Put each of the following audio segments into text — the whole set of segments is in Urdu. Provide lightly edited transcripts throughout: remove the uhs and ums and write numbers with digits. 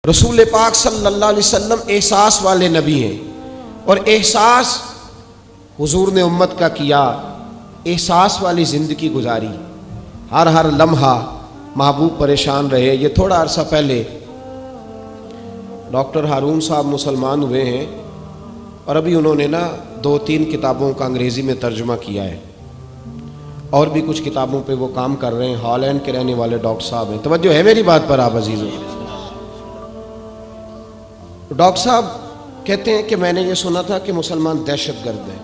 رسول پاک صلی اللہ علیہ وسلم احساس والے نبی ہیں، اور احساس حضور نے امت کا کیا، احساس والی زندگی گزاری، ہر لمحہ محبوب پریشان رہے۔ یہ تھوڑا عرصہ پہلے ڈاکٹر ہارون صاحب مسلمان ہوئے ہیں، اور ابھی انہوں نے 2-3 کتابوں کا انگریزی میں ترجمہ کیا ہے، اور بھی کچھ کتابوں پہ وہ کام کر رہے ہیں۔ ہالینڈ کے رہنے والے ڈاکٹر صاحب ہیں۔ توجہ ہے میری بات پر آپ عزیزوں؟ ڈاکٹر صاحب کہتے ہیں کہ میں نے یہ سنا تھا کہ مسلمان دہشت گرد ہیں،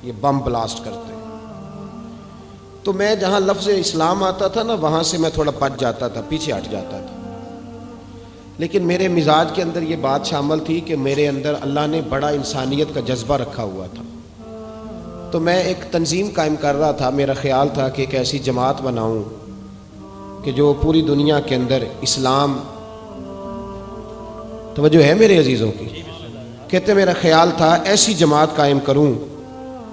یہ بم بلاسٹ کرتے ہیں۔ تو میں جہاں لفظ اسلام آتا تھا وہاں سے میں تھوڑا بچ جاتا تھا، پیچھے ہٹ جاتا تھا، لیکن میرے مزاج کے اندر یہ بات شامل تھی کہ میرے اندر اللہ نے بڑا انسانیت کا جذبہ رکھا ہوا تھا۔ تو میں ایک تنظیم قائم کر رہا تھا، میرا خیال تھا کہ ایک ایسی جماعت بناؤں کہ جو پوری دنیا کے اندر اسلام، توجہ ہے میرے عزیزوں کی؟ کہتے میرا خیال تھا ایسی جماعت قائم کروں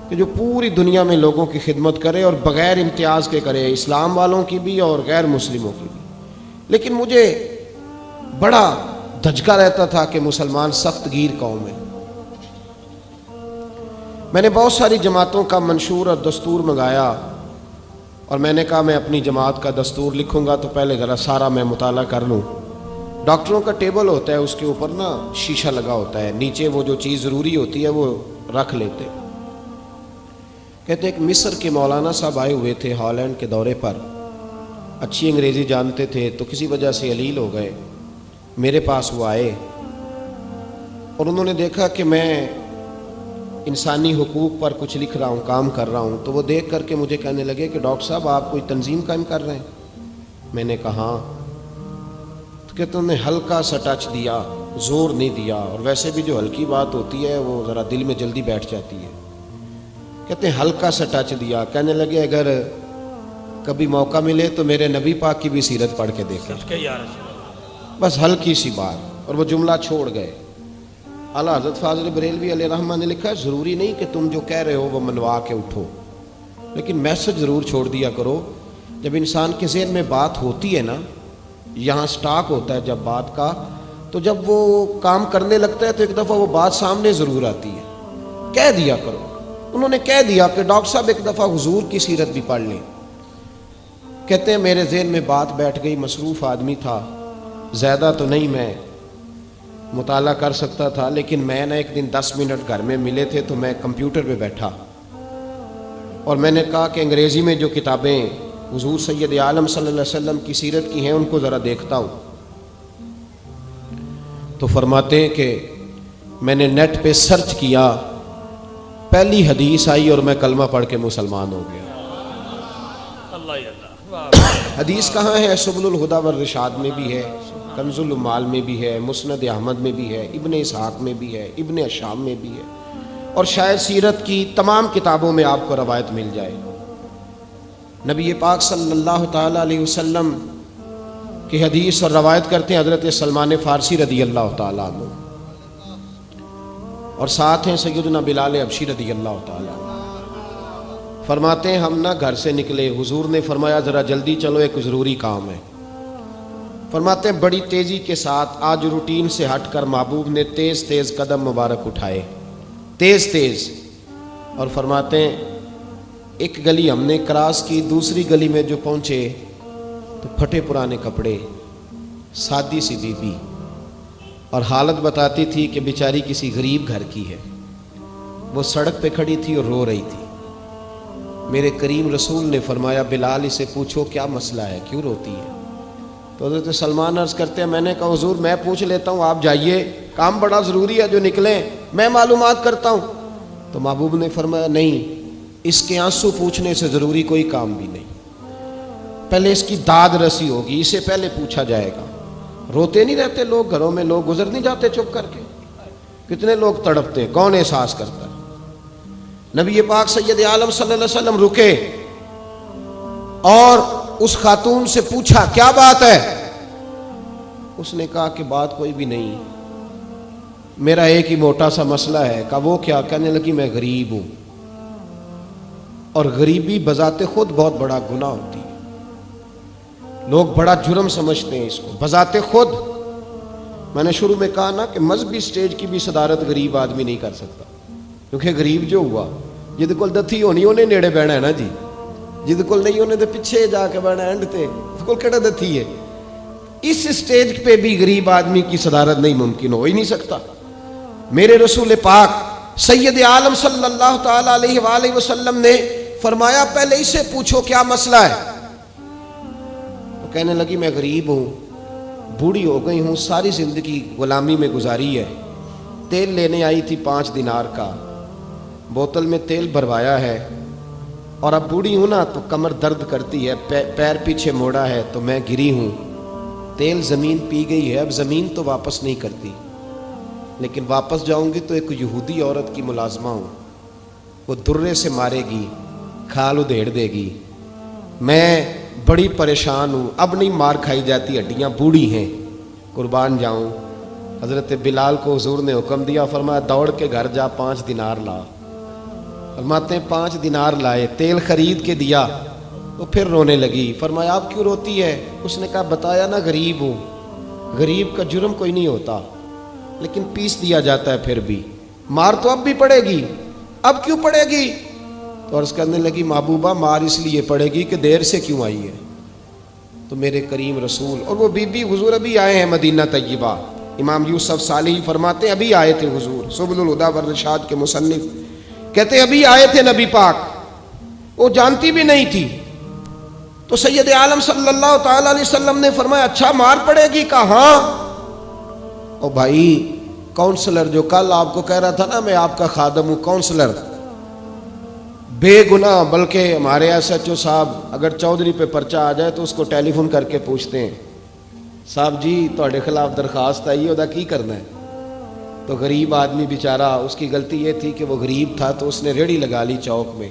کہ جو پوری دنیا میں لوگوں کی خدمت کرے، اور بغیر امتیاز کے کرے، اسلام والوں کی بھی اور غیر مسلموں کی بھی۔ لیکن مجھے بڑا دھچکا رہتا تھا کہ مسلمان سخت گیر قوم ہے۔ میں نے بہت ساری جماعتوں کا منشور اور دستور منگایا، اور میں نے کہا میں اپنی جماعت کا دستور لکھوں گا تو پہلے ذرا سارا میں مطالعہ کر لوں۔ ڈاکٹروں کا ٹیبل ہوتا ہے، اس کے اوپر شیشہ لگا ہوتا ہے، نیچے وہ جو چیز ضروری ہوتی ہے وہ رکھ لیتے۔ کہتے ہیں کہ مصر کے مولانا صاحب آئے ہوئے تھے ہالینڈ کے دورے پر، اچھی انگریزی جانتے تھے، تو کسی وجہ سے علیل ہو گئے۔ میرے پاس وہ آئے اور انہوں نے دیکھا کہ میں انسانی حقوق پر کچھ لکھ رہا ہوں، کام کر رہا ہوں، تو وہ دیکھ کر کے مجھے کہنے لگے کہ ڈاکٹر صاحب آپ کوئی تنظیم قائم کر رہے ہیں؟ میں نے کہا ہاں۔ تو کہتے انہوں نے ہلکا سا ٹچ دیا، زور نہیں دیا، اور ویسے بھی جو ہلکی بات ہوتی ہے وہ ذرا دل میں جلدی بیٹھ جاتی ہے۔ کہتے ہیں ہلکا سا ٹچ دیا، کہنے لگے اگر کبھی موقع ملے تو میرے نبی پاک کی بھی سیرت پڑھ کے دیکھیں، بس ہلکی سی بات، اور وہ جملہ چھوڑ گئے۔ اعلیٰ حضرت فاضل بریلوی علیہ رحمہ نے لکھا ہے ضروری نہیں کہ تم جو کہہ رہے ہو وہ منوا کے اٹھو، لیکن میسج ضرور چھوڑ دیا کرو۔ جب انسان کے ذہن میں بات ہوتی ہے یہاں سٹاک ہوتا ہے جب بات کا، تو جب وہ کام کرنے لگتا ہے تو ایک دفعہ وہ بات سامنے ضرور آتی ہے۔ کہہ دیا کرو۔ انہوں نے کہہ دیا کہ ڈاکٹر صاحب ایک دفعہ حضور کی سیرت بھی پڑھ لیں۔ کہتے ہیں میرے ذہن میں بات بیٹھ گئی، مصروف آدمی تھا، زیادہ تو نہیں میں مطالعہ کر سکتا تھا، لیکن میں ایک دن 10 منٹ گھر میں ملے تھے تو میں کمپیوٹر پہ بیٹھا، اور میں نے کہا کہ انگریزی میں جو کتابیں حضور سید عالم صلی اللہ علیہ وسلم کی سیرت کی ہیں ان کو ذرا دیکھتا ہوں۔ تو فرماتے ہیں کہ میں نے نیٹ پہ سرچ کیا، پہلی حدیث آئی اور میں کلمہ پڑھ کے مسلمان ہو گیا۔ حدیث کہاں ہے؟ سبل الہدی والرشاد میں بھی ہے، کنز العمال میں بھی ہے، مسند احمد میں بھی ہے، ابن اسحاق میں بھی ہے، ابن اشام میں بھی ہے، اور شاید سیرت کی تمام کتابوں میں آپ کو روایت مل جائے۔ نبی پاک صلی اللہ تعالیٰ علیہ وسلم کی حدیث اور روایت کرتے ہیں حضرت سلمان فارسی رضی اللہ تعالیٰ عنہ، اور ساتھ ہیں سیدنا بلال حبشی رضی اللہ تعالیٰ عنہ۔ فرماتے ہیں ہم گھر سے نکلے، حضور نے فرمایا ذرا جلدی چلو ایک ضروری کام ہے۔ فرماتے ہیں بڑی تیزی کے ساتھ آج روٹین سے ہٹ کر محبوب نے تیز تیز قدم مبارک اٹھائے، تیز تیز، اور فرماتے ہیں ایک گلی ہم نے کراس کی، دوسری گلی میں جو پہنچے تو پھٹے پرانے کپڑے، سادی سی بی بی، اور حالت بتاتی تھی کہ بیچاری کسی غریب گھر کی ہے۔ وہ سڑک پہ کھڑی تھی اور رو رہی تھی۔ میرے کریم رسول نے فرمایا بلال اسے پوچھو کیا مسئلہ ہے، کیوں روتی ہے؟ تو حضرت سلمان عرض کرتے ہیں میں نے کہا حضور میں پوچھ لیتا ہوں، آپ جائیے، کام بڑا ضروری ہے جو نکلیں، میں معلومات کرتا ہوں۔ تو محبوب نے فرمایا نہیں، اس کے آنسو پوچھنے سے ضروری کوئی کام بھی نہیں، پہلے اس کی داد رسی ہوگی، اسے پہلے پوچھا جائے گا۔ روتے نہیں رہتے لوگ گھروں میں، لوگ گزر نہیں جاتے چپ کر کے؟ کتنے لوگ تڑپتے ہیں، کون احساس کرتا ہے؟ نبی پاک سید عالم صلی اللہ علیہ وسلم رکے اور اس خاتون سے پوچھا کیا بات ہے؟ اس نے کہا کہ بات کوئی بھی نہیں، میرا ایک ہی موٹا سا مسئلہ ہے۔ کہا وہ کیا؟ کہنے لگی میں غریب ہوں، اور غریبی بذات خود بہت بڑا گناہ ہوتی ہے، لوگ بڑا جرم سمجھتے ہیں اس کو، بذات خود میں نے شروع میں کہا نا کہ مذہبی سٹیج کی بھی صدارت غریب آدمی نہیں کر سکتا، کیونکہ غریب جو ہوا جہد کول دتھی ہونی انہیں نیڑے بہنا ہے نا جی، جہد کول نہیں انہیں تو پیچھے جا کے بہنا اینڈ تے کول کہڑا دتھی ہے۔ اس سٹیج پہ بھی غریب آدمی کی صدارت نہیں ممکن ہو ہی نہیں سکتا۔ میرے رسول پاک سید عالم صلی اللہ تعالی علیہ وآلہ وسلم نے فرمایا پہلے اسے پوچھو کیا مسئلہ ہے۔ وہ کہنے لگی میں غریب ہوں، بوڑھی ہو گئی ہوں، ساری زندگی غلامی میں گزاری ہے، تیل لینے آئی تھی 5 دینار کا، بوتل میں تیل بھروایا ہے، اور اب بوڑھی ہوں نا تو کمر درد کرتی ہے، پیر پیچھے موڑا ہے تو میں گری ہوں، تیل زمین پی گئی ہے، اب زمین تو واپس نہیں کرتی، لیکن واپس جاؤں گی تو ایک یہودی عورت کی ملازمہ ہوں، وہ درے سے مارے گی، کھال ادھیڑ دے گی، میں بڑی پریشان ہوں، اب نہیں مار کھائی جاتی، ہڈیاں بوڑھی ہیں، قربان جاؤں۔ حضرت بلال کو حضور نے حکم دیا، فرمایا دوڑ کے گھر جا 5 دینار لا۔ فرماتے ہیں 5 دینار لائے، تیل خرید کے دیا، وہ پھر رونے لگی۔ فرمایا آپ کیوں روتی ہے؟ اس نے کہا بتایا نا غریب ہوں، غریب کا جرم کوئی نہیں ہوتا، لیکن پیس دیا جاتا ہے، پھر بھی مار تو اب بھی پڑے گی، اب کیوں پڑے گی؟ تو عرض کرنے لگی محبوبہ مار اس لیے پڑے گی کہ دیر سے کیوں آئی ہے۔ تو میرے کریم رسول اور وہ بی بی حضور ابھی آئے ہیں مدینہ طیبہ، امام یوسف صالحی فرماتے ہیں ابھی آئے تھے حضور، سبل الہدی والرشاد کے مصنف کہتے ہیں ابھی آئے تھے نبی پاک، وہ جانتی بھی نہیں تھی۔ تو سید عالم صلی اللہ تعالی علیہ وسلم نے فرمایا اچھا مار پڑے گی؟ کہا ہاں۔ او بھائی کونسلر جو کل آپ کو کہہ رہا تھا نا میں آپ کا خادم ہوں، کونسلر بے گناہ، بلکہ ہمارے ایس ایچ او صاحب اگر چودھری پہ پرچہ آ جائے تو اس کو ٹیلی فون کر کے پوچھتے ہیں صاحب جی تہاڈے خلاف درخواست آئی ہے، ادا کی کرنا ہے؟ تو غریب آدمی بیچارہ، اس کی غلطی یہ تھی کہ وہ غریب تھا تو اس نے ریڑھی لگا لی چوک میں،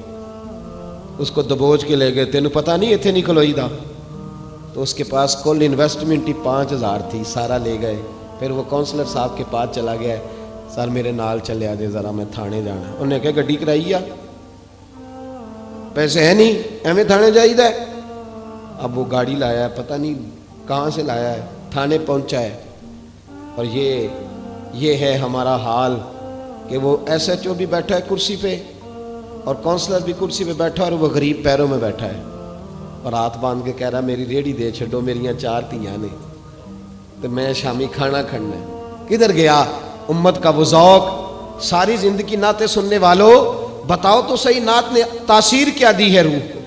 اس کو دبوچ کے لے گئے، تینوں پتہ نہیں اتنے نہیں کھلوئی دا، تو اس کے پاس کل انویسٹمنٹ ہی 5000 تھی، سارا لے گئے۔ پھر وہ کونسلر صاحب کے پاس چلا گیا، سر میرے نال چلے آجے ذرا میں تھانے جانا ہے۔ انہوں نے کہا گڈی کرائی آ، پیسے ہیں نہیں ایویں تھانے جائیدا ہے۔ اب وہ گاڑی لایا ہے، پتہ نہیں کہاں سے لایا ہے، تھانے پہنچا ہے، اور یہ ہے ہمارا حال کہ وہ ایس ایچ او بھی بیٹھا ہے کرسی پہ اور کونسلر بھی کرسی پہ بیٹھا اور وہ غریب پیروں میں بیٹھا ہے اور ہاتھ باندھ کے کہہ رہا میری ریڑھی دے چھڈو، میریاں 4 تیاں نے تو میں شامی کھانا کھڑنا ہے۔ کدھر گیا امت کا وہ ذوق؟ ساری زندگی نعتیں سننے والوں بتاؤ تو صحیح نعت نے تاثیر کیا دی ہے روح کو؟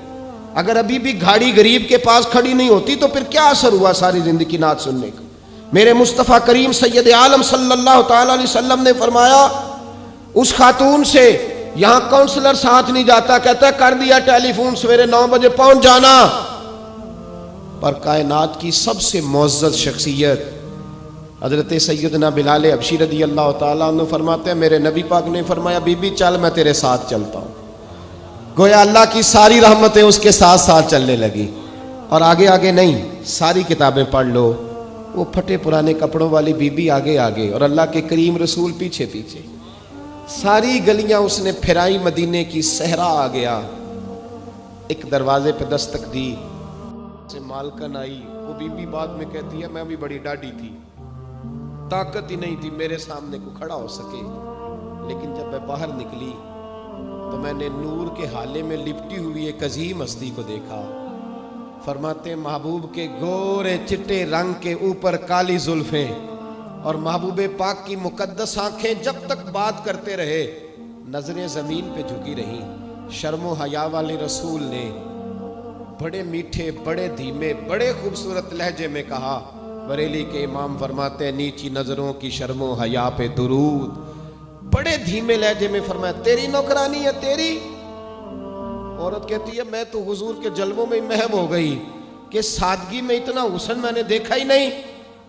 اگر ابھی بھی گھاڑی غریب کے پاس کھڑی نہیں ہوتی تو پھر کیا اثر ہوا ساری زندگی نعت سننے کا؟ میرے مصطفیٰ کریم سید عالم صلی اللہ تعالی علیہ وسلم نے فرمایا اس خاتون سے یہاں کونسلر ساتھ نہیں جاتا، کہتا ہے کر دیا ٹیلی فون، سویرے 9 بجے پہنچ جانا۔ پر کائنات کی سب سے معزز شخصیت حضرت سیدنا بلال حبشی رضی اللہ تعالیٰ عنہ فرماتے ہیں میرے نبی پاک نے فرمایا بی بی چل میں تیرے ساتھ چلتا ہوں، گویا اللہ کی ساری رحمتیں اس کے ساتھ ساتھ چلنے لگی۔ اور آگے آگے نہیں، ساری کتابیں پڑھ لو، وہ پھٹے پرانے کپڑوں والی بی بی آگے آگے اور اللہ کے کریم رسول پیچھے پیچھے، ساری گلیاں اس نے پھرائی، مدینے کی صحرا آ گیا، ایک دروازے پہ دستک دی، سے مالکن آئی، وہ بی بی بعد میں کہتی ہے میں بھی بڑی ڈاڈی تھی، طاقت ہی نہیں تھی میرے سامنے کو کھڑا ہو سکے، لیکن جب میں باہر نکلی تو میں نے نور کے حالے میں لپٹی ہوئی ایک عظیم ہستی کو دیکھا۔ فرماتے محبوب کے گورے چٹے رنگ کے اوپر کالی زلفیں اور محبوب پاک کی مقدس آنکھیں جب تک بات کرتے رہے نظریں زمین پہ جھکی رہیں۔ شرم و حیا والے رسول نے بڑے میٹھے، بڑے دھیمے، بڑے خوبصورت لہجے میں کہا، بریلی کے امام فرماتے ہیں نیچی نظروں کی شرم و حیا پہ درود، بڑے دھیمے لہجے میں فرمایا تیری نوکرانی ہے تیری؟ عورت کہتی ہے میں تو حضور کے جلووں میں محو ہو گئی کہ سادگی میں اتنا حسن میں نے دیکھا ہی نہیں،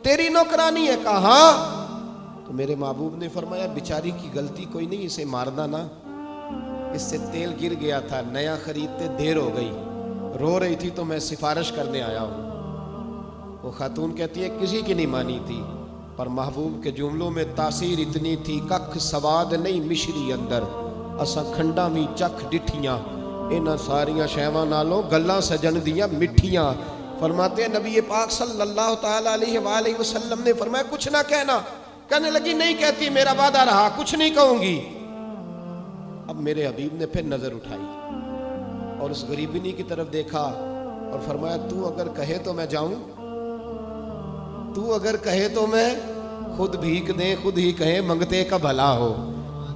تیری نوکرانی ہے؟ کہا ہاں۔ تو میرے محبوب نے فرمایا بیچاری کی غلطی کوئی نہیں، اسے مارنا نا، اس سے تیل گر گیا تھا، نیا خریدتے دیر ہو گئی، رو رہی تھی تو میں سفارش کرنے آیا ہوں۔ وہ خاتون کہتی ہے کسی کی نہیں مانی تھی، پر محبوب کے جملوں میں تاثیر اتنی تھی، ککھ سواد نہیں مشری اندر، اساں کھنڈا بھی چکھ ڈٹھیاں، انہاں ساریاں شیواں نالوں گلاں سجن دیاں مٹھیاں۔ فرماتے ہیں نبی پاک صلی اللہ تعالی علیہ وآلہ وسلم نے فرمایا کچھ نہ کہنا. کہنے لگی نہیں کہتی, میرا وعدہ رہا, کچھ نہیں کہوں گی. اب میرے حبیب نے پھر نظر اٹھائی اور اس غریبنی کی طرف دیکھا اور فرمایا تو اگر کہے تو میں جاؤں, تو اگر کہے تو میں خود بھیک دیں, خود ہی کہیں منگتے کا بھلا ہو,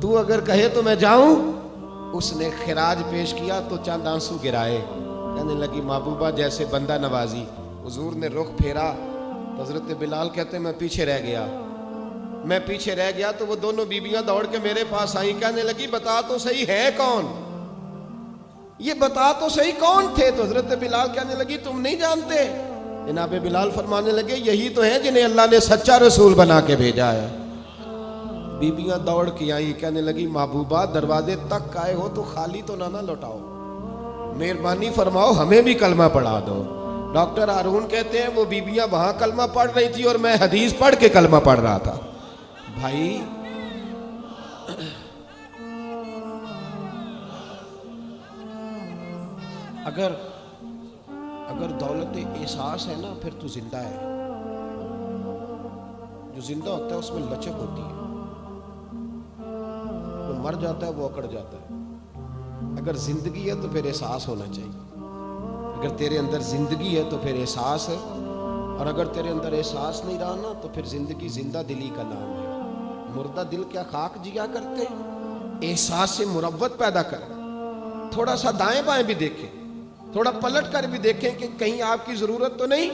تو اگر کہے تو میں جاؤں. اس نے خراج پیش کیا تو چند آنسو گرائے. کہنے لگی محبوبہ جیسے بندہ نوازی. حضور نے رخ پھیرا تو حضرت بلال کہتے ہیں میں پیچھے رہ گیا تو وہ دونوں بیویاں دوڑ کے میرے پاس آئیں. کہنے لگی بتا تو صحیح ہے کون, یہ بتا تو صحیح کون تھے. تو حضرت بلال کہنے لگی تم نہیں جانتے. جناب بلال فرمانے لگے یہی تو ہیں جنہیں اللہ نے سچا رسول بنا کے بھیجا ہے. بیبیاں دوڑ کے آئیں. کہنے لگی محبوبہ دروازے تک آئے ہو تو خالی تو نہ لوٹاؤ, مہربانی فرماؤ ہمیں بھی کلمہ پڑھا دو. ڈاکٹر ہارون کہتے ہیں وہ بیبیاں وہاں کلمہ پڑھ رہی تھی اور میں حدیث پڑھ کے کلمہ پڑھ رہا تھا. بھائی اگر دولت احساس ہے نا پھر تو زندہ ہے. جو زندہ ہوتا ہے اس میں لچک ہوتی ہے, جو مر جاتا ہے وہ اکڑ جاتا ہے. اگر زندگی ہے تو پھر احساس ہونا چاہیے. اگر تیرے اندر زندگی ہے تو پھر احساس ہے, اور اگر تیرے اندر احساس نہیں رہا نا تو پھر زندگی زندہ دلی کا نام ہے. مردہ دل کیا خاک جیا کرتے, احساس سے مروت پیدا کریں. تھوڑا سا دائیں بائیں بھی دیکھیں, تھوڑا پلٹ کر بھی دیکھیں کہ کہیں آپ کی ضرورت تو نہیں.